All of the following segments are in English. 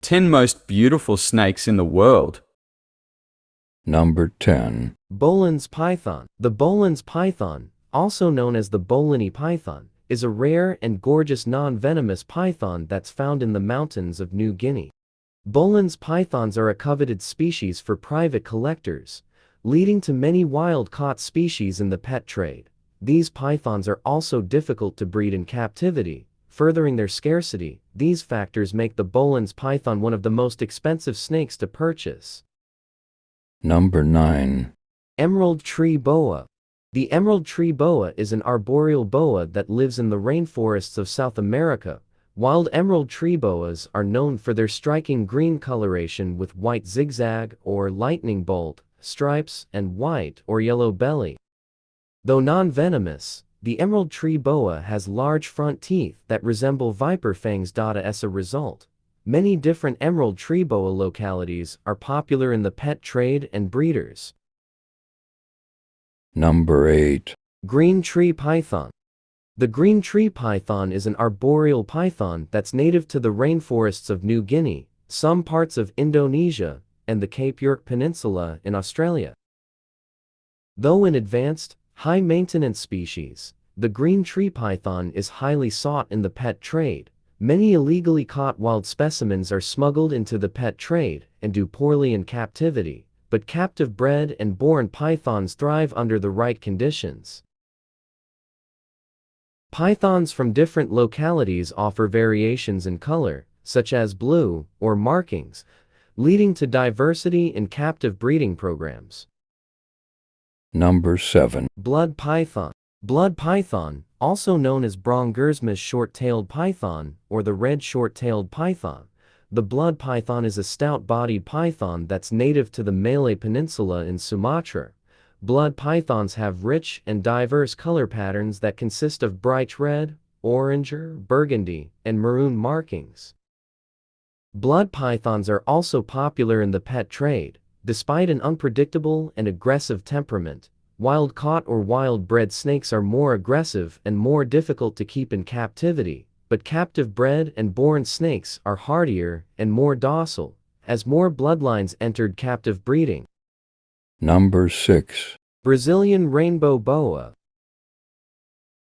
10 most beautiful snakes in the world. Number 10. Boelen's python. The Boelen's python, also known as the Boeleni python, is a rare and gorgeous non-venomous python that's found in the mountains of New Guinea. Boelen's pythons are a coveted species for private collectors, leading to many wild-caught species in the pet trade. These pythons are also difficult to breed in captivity, furthering their scarcity. These factors make the Boelen's python one of the most expensive snakes to purchase. Number 9. Emerald tree boa. The emerald tree boa is an arboreal boa that lives in the rainforests of South America. Wild emerald tree boas are known for their striking green coloration with white zigzag or lightning bolt stripes and white or yellow belly. Though non-venomous, the emerald tree boa has large front teeth that resemble viper fangs. As a result, many different emerald tree boa localities are popular in the pet trade and breeders. Number 8. Green tree python. The green tree python is an arboreal python that's native to the rainforests of New Guinea, some parts of Indonesia, and the Cape York Peninsula in Australia. Though an advanced, high-maintenance species, the green tree python is highly sought in the pet trade. Many illegally caught wild specimens are smuggled into the pet trade and do poorly in captivity, but captive-bred and born pythons thrive under the right conditions. Pythons from different localities offer variations in color, such as blue or markings, leading to diversity in captive breeding programs. Number 7. Blood python. Blood python, also known as Brongersma's short-tailed python or the red short-tailed python. The blood python is a stout-bodied python that's native to the Malay Peninsula in Sumatra. Blood pythons have rich and diverse color patterns that consist of bright red, orange, burgundy, and maroon markings. Blood pythons are also popular in the pet trade. Despite an unpredictable and aggressive temperament, wild-caught or wild-bred snakes are more aggressive and more difficult to keep in captivity, but captive-bred and born snakes are hardier and more docile, as more bloodlines entered captive breeding. Number 6. Brazilian rainbow boa.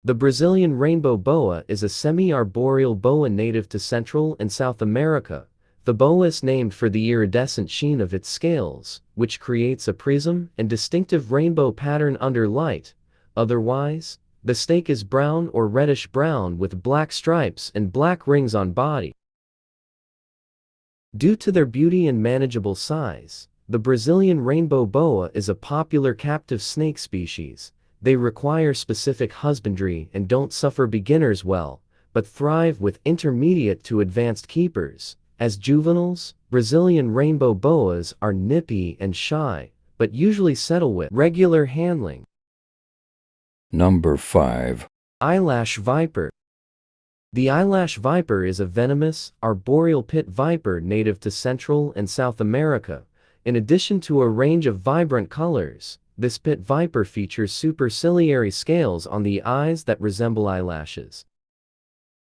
The Brazilian rainbow boa is a semi-arboreal boa native to Central and South America. The boa is named for the iridescent sheen of its scales, which creates a prism and distinctive rainbow pattern under light. Otherwise, the snake is brown or reddish-brown with black stripes and black rings on body. Due to their beauty and manageable size, the Brazilian rainbow boa is a popular captive snake species. They require specific husbandry and don't suffer beginners well, but thrive with intermediate to advanced keepers. As juveniles, Brazilian rainbow boas are nippy and shy, but usually settle with regular handling. Number 5. Eyelash viper. The eyelash viper is a venomous, arboreal pit viper native to Central and South America. In addition to a range of vibrant colors, this pit viper features superciliary scales on the eyes that resemble eyelashes.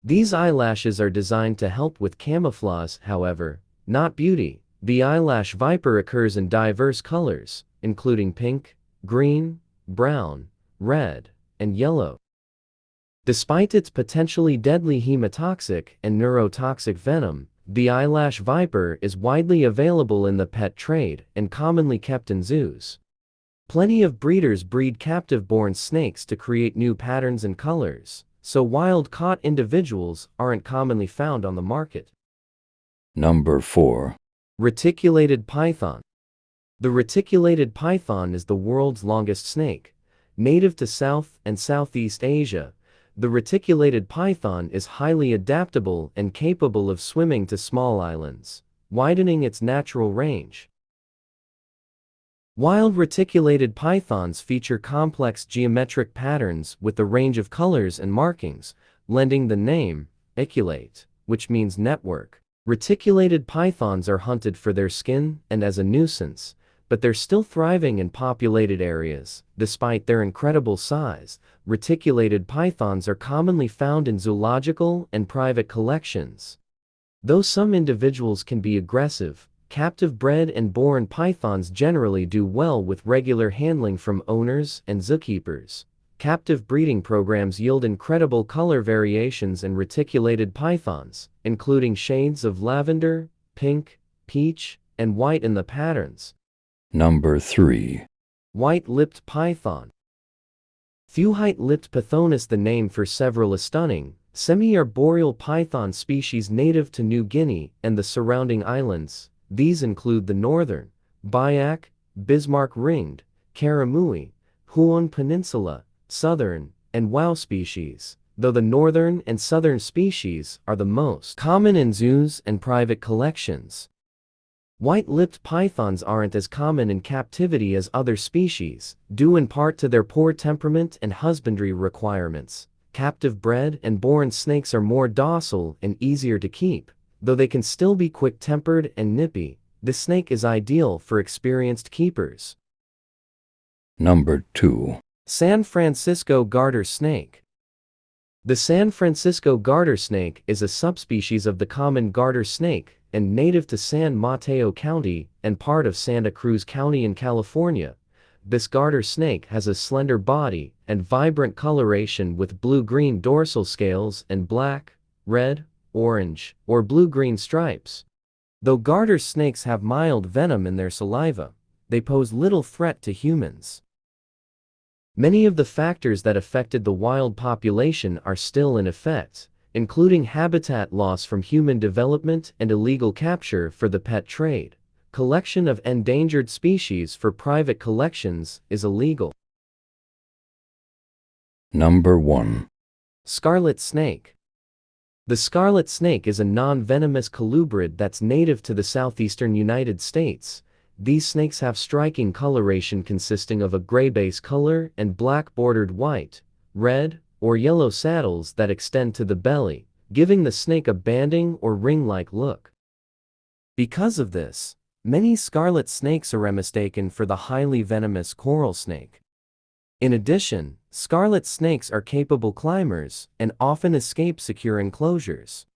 These eyelashes are designed to help with camouflage, however, not beauty. The eyelash viper occurs in diverse colors, including pink, green, brown, red, and yellow. Despite its potentially deadly hemotoxic and neurotoxic venom, the eyelash viper is widely available in the pet trade and commonly kept in zoos. Plenty of breeders breed captive-born snakes to create new patterns and colors, so wild-caught individuals aren't commonly found on the market. Number 4. Reticulated python. The reticulated python is the world's longest snake. Native to South and Southeast Asia, the reticulated python is highly adaptable and capable of swimming to small islands, widening its natural range. Wild reticulated pythons feature complex geometric patterns with a range of colors and markings, lending the name reticulate, which means network. Reticulated pythons are hunted for their skin and as a nuisance, but they're still thriving in populated areas. Despite their incredible size, reticulated pythons are commonly found in zoological and private collections. Though some individuals can be aggressive, captive-bred and born pythons generally do well with regular handling from owners and zookeepers. Captive breeding programs yield incredible color variations in reticulated pythons, including shades of lavender, pink, peach, and white in the patterns. Number 3. White-lipped python. White-lipped python is the name for several stunning, semi-arboreal python species native to New Guinea and the surrounding islands. These include the northern, Biak, Bismarck-ringed, Karamui, Huon Peninsula, southern, and Wow species, though the northern and southern species are the most common in zoos and private collections. White-lipped pythons aren't as common in captivity as other species, due in part to their poor temperament and husbandry requirements. Captive-bred and born snakes are more docile and easier to keep, though they can still be quick-tempered and nippy. The snake is ideal for experienced keepers. Number 2. San Francisco garter snake. The San Francisco garter snake is a subspecies of the common garter snake and native to San Mateo County and part of Santa Cruz County in California. This garter snake has a slender body and vibrant coloration with blue-green dorsal scales and black, red, orange, or blue-green stripes. Though garter snakes have mild venom in their saliva, they pose little threat to humans. Many of the factors that affected the wild population are still in effect, including habitat loss from human development and illegal capture for the pet trade. Collection of endangered species for private collections is illegal. Number 1. Scarlet snake. The scarlet snake is a non-venomous colubrid that's native to the southeastern United States. These snakes have striking coloration consisting of a gray base color and black bordered white, red, or yellow saddles that extend to the belly, giving the snake a banding or ring-like look. Because of this, many scarlet snakes are mistaken for the highly venomous coral snake. In addition, scarlet snakes are capable climbers and often escape secure enclosures.